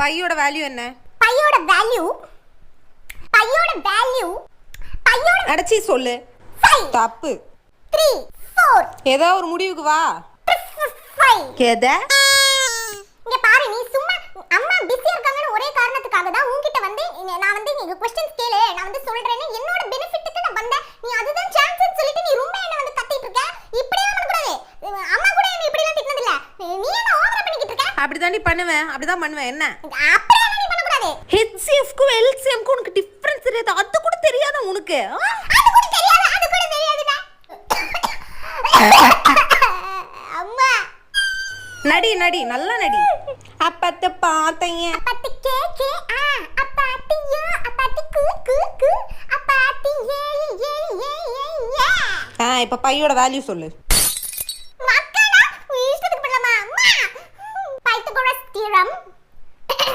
பையோட வேல்யூ என்ன? பையோட வேல்யூ அடச்சி சொல்லு. 5 தப்பு. 3 4 ஏதோ ஒரு முடிவுக்கு வா. 5 எத? இங்க பாரு, நீ சும்மா அம்மா பிஸியா இருக்காங்கன்னு ஒரே காரணத்துக்காக தான் உன்கிட்ட வந்து நான் வந்து நீங்க क्वेश्चंस கேளு, நான் வந்து சொல்றேன்னு என்னோட பெனிஃபிட்டுக்கு நான் வந்தேன். நீ அதுதான் சான்ஸ்னு சொல்லிட்டு நீ ரொம்ப என்ன வந்து கத்திட்டு இருக்க. இப்படியே பண்ண கூடாது. அம்மா கூட என்ன இப்படி எல்லாம் திட்டினது இல்ல. நீ என்ன ஓவரா பண்ணிக்கிட்டு இருக்க? அப்படிதான் நீ பண்ணுவேன். அப்படிதான் பண்ணுவேன். என்ன? அப்படியே நீ பண்ண கூடாது. HCF க்கு LCM க்கு உனக்கு டிஃபரன்ஸ் தெரியாது. அது கூட தெரியாத உனக்கு? அது கூட தெரியாதுடா. அம்மா நடி நல்லா நடி. அப்பத்த பாத்தைய அப்பத்தி கே அப்பாத்தியா அப்பாத்தி கூ அப்பாத்தி ஏ இப்ப பையோட வேல்யூ சொல்லு.